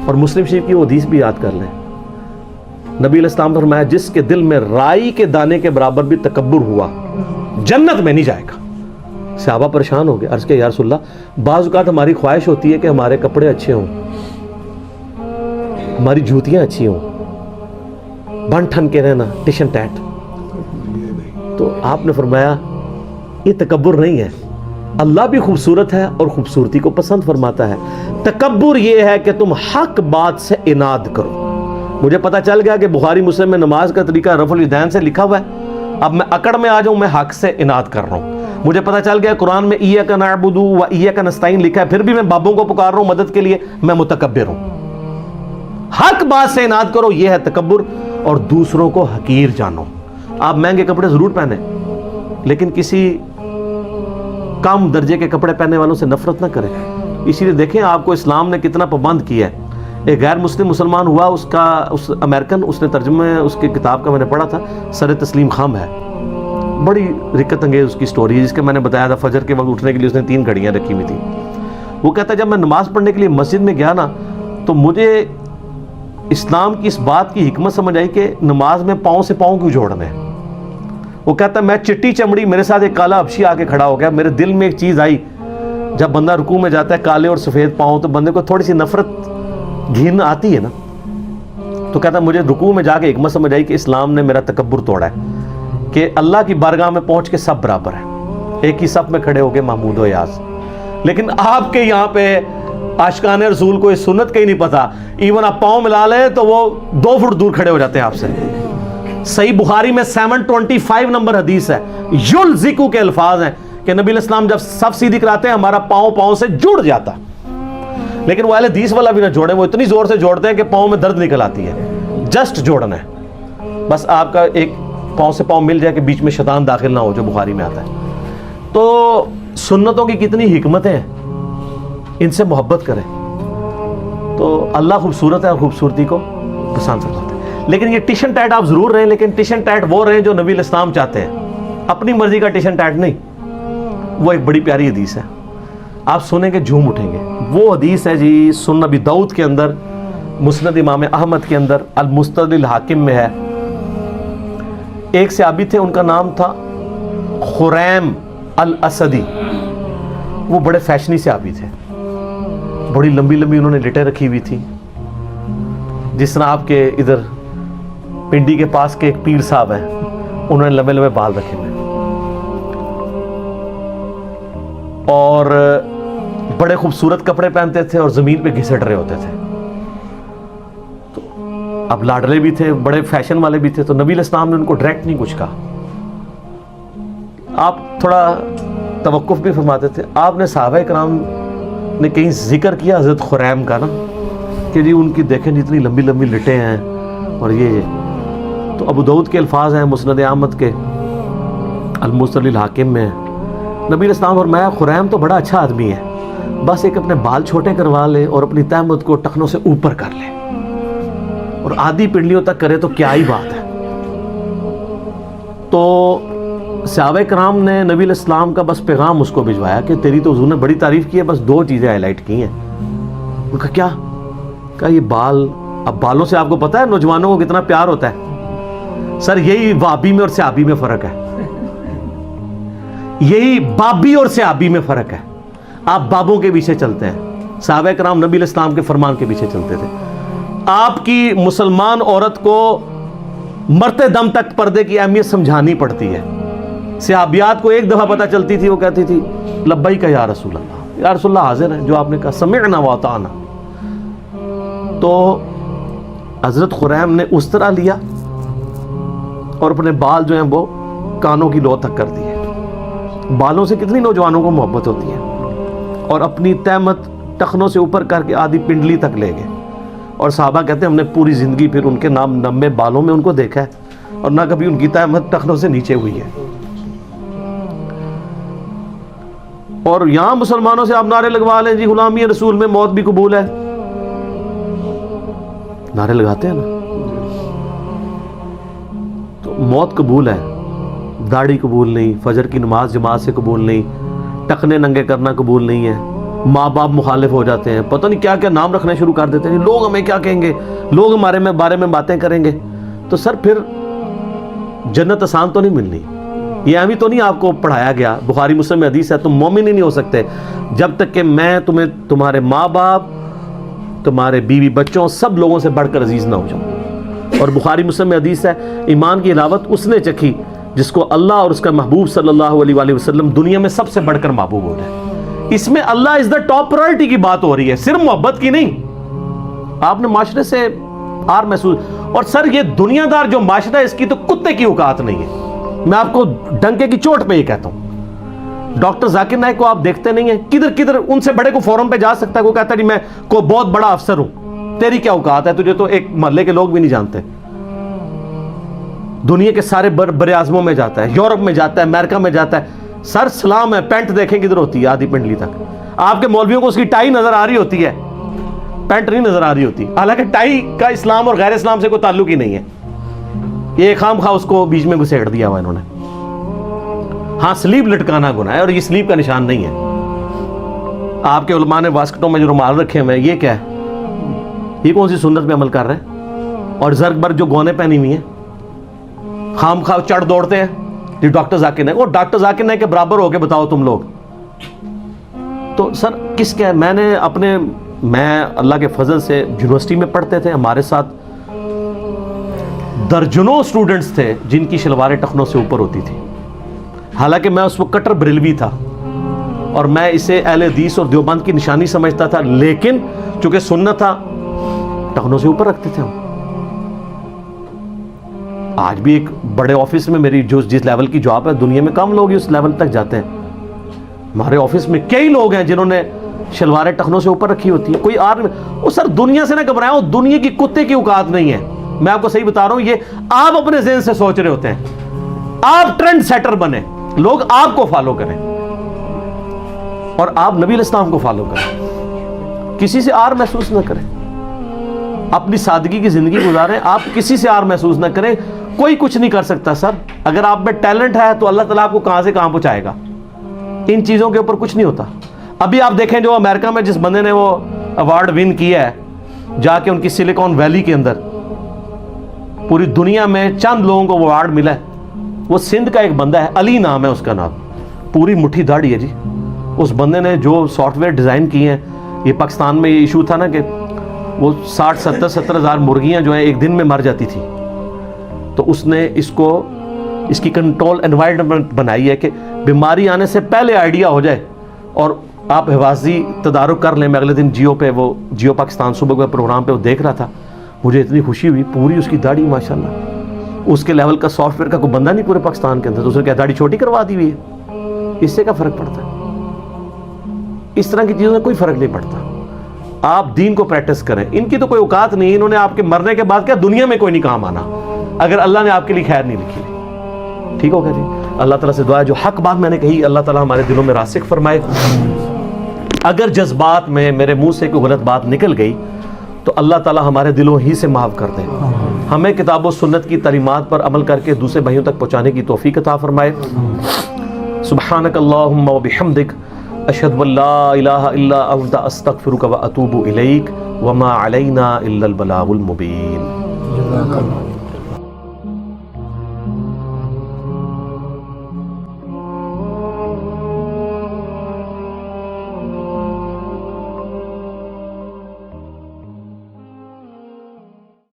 اور مسلم شریف کی وہ حدیث بھی یاد کر لیں، نبی علیہ السلام نے فرمایا جس کے دل میں رائی کے دانے کے برابر بھی تکبر ہوا جنت میں نہیں جائے گا۔ صحابہ پریشان ہو گئے، عرض کیا یا رسول اللہ، بعض اوقات ہماری خواہش ہوتی ہے کہ ہمارے کپڑے اچھے ہوں، ہماری جوتیاں اچھی ہوں، بن ٹھن کے رہنا ٹشن ٹیٹ۔ تو آپ نے فرمایا یہ تکبر نہیں ہے، اللہ بھی خوبصورت ہے اور خوبصورتی کو پسند فرماتا ہے۔ تکبر یہ ہے کہ تم حق بات سے اناد کرو۔ مجھے پتا چل گیا کہ بخاری مسلم میں نماز کا طریقہ رفع الیدین سے لکھا ہوا ہے، اب میں اکڑ میں آ جاؤں، میں حق سے اناد کر رہا ہوں۔ مجھے پتا چل گیا قرآن میں ایاک نعبد و ایاک نستعین لکھا ہے، پھر بھی میں بابوں کو پکار رہا ہوں مدد کے لیے، میں متکبر ہوں۔ حق بات سے اناد کرو، یہ ہے تکبر، اور دوسروں کو حقیر جانو۔ آپ مہنگے کپڑے ضرور پہنیں، لیکن کسی کم درجے کے کپڑے پہننے والوں سے نفرت نہ کریں۔ اسی لیے دیکھیں آپ کو اسلام نے کتنا پابند کیا ہے۔ ایک غیر مسلم مسلمان ہوا، اس امریکن، اس نے ترجمہ اس کی کتاب کا میں نے پڑھا تھا، سر تسلیم خام ہے، بڑی رکت انگیز اس کی سٹوری ہے، جس کے میں نے بتایا تھا فجر کے وقت اٹھنے کے لیے اس نے 3 گھڑیاں رکھی ہوئی تھی۔ وہ کہتا ہے جب میں نماز پڑھنے کے لیے مسجد میں گیا نا، تو مجھے اسلام کی اس بات کی حکمت سمجھ آئی کہ نماز میں پاؤں سے پاؤں کیوں جوڑنے ہیں۔ وہ کہتا ہے میں چٹی چمڑی، میرے ساتھ ایک کالا حبشی آ کے کھڑا ہو گیا، میرے دل میں ایک چیز آئی، جب بندہ رکوع میں جاتا ہے کالے اور سفید پاؤں، تو بندے کو تھوڑی سی نفرت گھن آتی ہے نا۔ تو کہتا ہے مجھے رکوع میں جا کے حکمت سمجھ آئی کہ اسلام نے میرا تکبر توڑا ہے، کہ اللہ کی بارگاہ میں پہنچ کے سب برابر ہیں، ایک ہی صف میں کھڑے ہو کے محمود و یاز۔ لیکن آپ کے یہاں پہ عاشقان رسول کو اس سنت کا ہی نہیں پتا، ایون آپ پاؤں ملا لیں تو وہ 2 فٹ دور کھڑے ہو جاتے ہیں آپ سے۔ صحیح بخاری میں 725 نمبر حدیث ہے، یلزقو کے الفاظ ہیں کہ نبی علیہ السلام جب صف سیدھی کراتے ہیں ہمارا پاؤں سے جڑ جاتا، لیکن وہ اہل حدیث والا بھی نہ جوڑے، وہ اتنی زور سے جوڑتے ہیں کہ پاؤں میں درد نکل آتی ہے۔ جسٹ جوڑنا ہے، بس آپ کا ایک پاؤں سے پاؤں مل جائے کہ بیچ میں شیطان داخل نہ ہو، جو بخاری میں آتا ہے۔ تو سنتوں کی کتنی حکمتیں ہیں، ان سے محبت کریں تو اللہ خوبصورت ہے اور خوبصورتی کو پسند کرتا ہے۔ لیکن یہ ٹشن ٹیٹ آپ ضرور رہیں، لیکن ٹشن ٹیٹ وہ رہیں جو نبی علیہ السلام چاہتے ہیں، اپنی مرضی کا ٹشن ٹیٹ نہیں۔ وہ ایک بڑی پیاری حدیث ہے، آپ سنیں گے جھوم اٹھیں گے۔ وہ حدیث ہے جی سنن ابی داؤد کے اندر، مسند امام احمد کے اندر، المستدرک الحاکم میں ہے۔ ایک صحابی تھے، ان کا نام تھا خریم الاسدی، وہ بڑے فیشنی صحابی تھے، بڑی لمبی لمبی انہوں نے لٹیں رکھی ہوئی تھی، جس طرح آپ کے ادھر پنڈی کے پاس کے ایک پیر صاحب ہیں، انہوں نے لمبے لمبے بال رکھے ہوئے، اور بڑے خوبصورت کپڑے پہنتے تھے اور زمین پہ گھسٹ رہے ہوتے تھے۔ تو اب لاڈلے بھی تھے، بڑے فیشن والے بھی تھے، تو نبی علیہ السلام نے ان کو ڈائریکٹ نہیں کچھ کہا، آپ تھوڑا توقف بھی فرماتے تھے۔ آپ نے صحابہ کرام نے کہیں ذکر کیا حضرت خریم کا نا، کہ جی ان کی دیکھیں جتنی لمبی لمبی لٹیں ہیں اور یہ، تو ابو داؤد کے الفاظ ہیں مسند احمد کے المستدرک الحاکم میں، نبی علیہ السلام فرمایا خریم تو بڑا اچھا آدمی ہے، بس ایک اپنے بال چھوٹے کروا لے اور اپنی تہمت کو ٹخنوں سے اوپر کر لے اور آدھی پنڈلیوں تک کرے تو کیا ہی بات ہے۔ تو صحابہ کرام نے نبی علیہ السلام کا بس پیغام اس کو بھجوایا کہ تیری تو حضور نے بڑی تعریف کی ہے، بس 2 چیزیں ہائی لائٹ کی ہیں۔ ان کا کیا؟ کہا یہ بال، اب بالوں سے آپ کو پتا ہے نوجوانوں کو کتنا پیار ہوتا ہے، سر یہی وابی میں اور صحابی میں فرق ہے، یہی بابی اور صحابی میں فرق ہے۔ آپ بابوں کے پیچھے چلتے ہیں، صحابہ کرام نبی علیہ السلام کے فرمان کے پیچھے چلتے تھے۔ آپ کی مسلمان عورت کو مرتے دم تک پردے کی اہمیت سمجھانی پڑتی ہے۔ صحابیات کو ایک دفعہ پتہ چلتی تھی، وہ کہتی تھی لبیک یا رسول اللہ، یا رسول اللہ حاضر ہے جو آپ نے کہا، سمعنا واطعنا۔ تو حضرت خریم نے اس طرح لیا اور اپنے بال جو ہیں وہ کانوں کی لو تک کر دیے۔ بالوں سے کتنی نوجوانوں کو محبت ہوتی ہے، اور اپنی تہمت ٹخنوں سے اوپر کر کے آدھی پنڈلی تک لے گئے۔ اور صحابہ کہتے ہیں ہم نے پوری زندگی پھر ان کے نام لمبے بالوں میں ان کو دیکھا ہے، اور نہ کبھی ان کی تہمت ٹخنوں سے نیچے ہوئی ہے۔ اور یہاں مسلمانوں سے آپ نعرے لگوا لیں جی غلامی رسول میں موت بھی قبول ہے، نعرے لگاتے ہیں نا، تو موت قبول ہے، داڑھی قبول نہیں، فجر کی نماز جماعت سے قبول نہیں، ٹخنے ننگے کرنا قبول نہیں ہے، ماں باپ مخالف ہو جاتے ہیں, پتہ نہیں کیا کیا نام رکھنا شروع کر دیتے ہیں, لوگ ہمیں کیا کہیں گے, لوگ ہمارے بارے میں باتیں کریں گے. تو سر پھر جنت آسان تو نہیں ملنی. یہ ابھی تو نہیں آپ کو پڑھایا گیا, بخاری مسلم میں حدیث ہے, تم مومن ہی نہیں ہو سکتے جب تک کہ میں تمہیں تمہارے ماں باپ, تمہارے بیوی بچوں, سب لوگوں سے بڑھ کر عزیز نہ ہو جاؤں. اور بخاری مسلم میں حدیث ہے, ایمان کی حلاوت اس نے چکھی جس کو اللہ اور اس کا محبوب صلی اللہ علیہ وآلہ وسلم دنیا میں سب سے بڑھ کر محبوب ہو جائے. اس میں اللہ از دا ٹاپ پرائرٹی کی بات ہو رہی ہے, صرف محبت کی نہیں. آپ نے معاشرے سے آر محسوس, اور سر یہ دنیا دار جو معاشرہ ہے اس کی تو کتے کی اوقات نہیں ہے. میں آپ کو ڈنکے کی چوٹ پہ یہ کہتا ہوں. ڈاکٹر ذاکر نائک کو آپ دیکھتے نہیں ہیں, کدھر ان سے بڑے کو فورم پہ جا سکتا ہے, وہ کہتا ہے جی میں کوئی بہت بڑا افسر ہوں. تیری کیا اوقات ہے, تجھے تو ایک محلے کے لوگ بھی نہیں جانتے. دنیا کے سارے بر اعظموں میں جاتا ہے, یورپ میں جاتا ہے, امریکہ میں جاتا ہے. سر سلام ہے, پینٹ دیکھیں کدھر ہوتی ہے, آدھی پنڈلی تک. آپ کے مولویوں کو اس کی ٹائی نظر آ رہی ہوتی ہے, پینٹ نہیں نظر آ رہی ہوتی. حالانکہ ٹائی کا اسلام اور غیر اسلام سے کوئی تعلق ہی نہیں ہے. یہ خام خواہ اس کو بیچ میں گھسیڑ دیا ہوا انہوں نے. ہاں سلیب لٹکانا گناہ ہے, اور یہ سلیب کا نشان نہیں ہے. آپ کے علماء نے واسکٹوں میں جو رومال رکھے ہوئے ہیں, یہ کیا ہے؟ یہ کون سی سنت میں عمل کر رہے ہیں؟ اور زرگ بر جو گونے پہنی ہوئی ہیں, خام خواہ چڑھ دوڑتے ہیں. یہ ڈاکٹر ذاکر نائک, اور ڈاکٹر ذاکر نائک کے برابر ہو کے بتاؤ تم لوگ. تو سر کس کیا ہے, میں اللہ کے فضل سے یونیورسٹی میں پڑھتے تھے, ہمارے ساتھ درجنوں اسٹوڈنٹس تھے جن کی شلواریں ٹخنوں سے اوپر ہوتی تھی. حالانکہ میں اس وقت کٹر بریلوی تھا, اور میں اسے اہل حدیث اور دیوبند کی نشانی سمجھتا تھا, لیکن چونکہ سنت تھا ٹخنوں سے اوپر رکھتے تھے ہم. آج بھی ایک بڑے آفس میں میری جس لیول کی جاب ہے, دنیا میں کم لوگ ہی اس لیول تک جاتے ہیں. ہمارے آفس میں کئی لوگ ہیں جنہوں نے شلواریں ٹخنوں سے اوپر رکھی ہوتی ہیں. کوئی وہ سر دنیا سے نہ گھبرائیں, وہ دنیا کی کتے کی اوقات نہیں ہے. میں آپ کو صحیح بتا رہا ہوں, یہ آپ اپنے ذہن سے سوچ رہے ہوتے ہیں. آپ ٹرینڈ سیٹر بنے, لوگ آپ کو فالو کریں, اور آپ نبی علیہ السلام کو فالو کریں. کسی سے آر محسوس نہ کریں, اپنی سادگی کی زندگی گزاریں. آپ کسی سے آر محسوس نہ کریں. کوئی کچھ نہیں کر سکتا سر. اگر آپ میں ٹیلنٹ ہے تو اللہ تعالیٰ آپ کو کہاں سے کہاں پہنچائے گا. ان چیزوں کے اوپر کچھ نہیں ہوتا. ابھی آپ دیکھیں جو امریکہ میں جس بندے نے وہ ایوارڈ ون کیا ہے, جا کے ان کی سلیکون ویلی کے اندر, پوری دنیا میں چند لوگوں کو وہ ایوارڈ ملا ہے. وہ سندھ کا ایک بندہ ہے, علی نام ہے اس کا نام, پوری مٹھی داڑھی ہے جی. اس بندے نے جو سافٹ ویئر ڈیزائن کیے ہیں, یہ پاکستان میں یہ ایشو تھا نا کہ وہ 60-70 ہزار مرغیاں جو ہیں ایک دن میں مر جاتی تھی. تو اس نے اس کی کنٹرول انوائرمنٹ بنائی ہے کہ بیماری آنے سے پہلے آئیڈیا ہو جائے, اور آپ حفاظتی تدارک کر لیں. میں اگلے دن جیو پاکستان صبح کے پروگرام پہ وہ دیکھ رہا تھا, مجھے اتنی خوشی ہوئی. پوری اس کی داڑھی ماشاءاللہ, اس کے لیول کا سافٹ ویئر کا کوئی بندہ نہیں پورے پاکستان کے اندر. تو اس نے کیا داڑھی چھوٹی کروا دی ہوئی ہے, اس سے کیا فرق پڑتا ہے؟ اس طرح کی چیزوں سے کوئی فرق نہیں پڑتا. آپ دین کو پریکٹس کریں. ان کی تو کوئی اوقات نہیں, انہوں نے آپ کے مرنے کے بعد کیا دنیا میں کوئی نہیں کام آنا اگر اللہ نے آپ کے لیے خیر نہیں لکھی. ٹھیک ہوگا جی. اللہ تعالیٰ سے دعا ہے جو حق بات میں نے کہی اللہ تعالیٰ ہمارے دلوں میں راسخ فرمائے. اگر جذبات میں میرے منہ سے کوئی غلط بات نکل گئی تو اللہ تعالیٰ ہمارے دلوں ہی سے معاف کر دیں. ہمیں کتاب و سنت کی تعلیمات پر عمل کر کے دوسرے بھائیوں تک پہنچانے کی توفیق عطا فرمائے. سبحانک اللہم و بحمدک, اشہد ان لا الہ الا انت, استغفرک و اتوب الیک, وما علینا الا البلاغ المبین.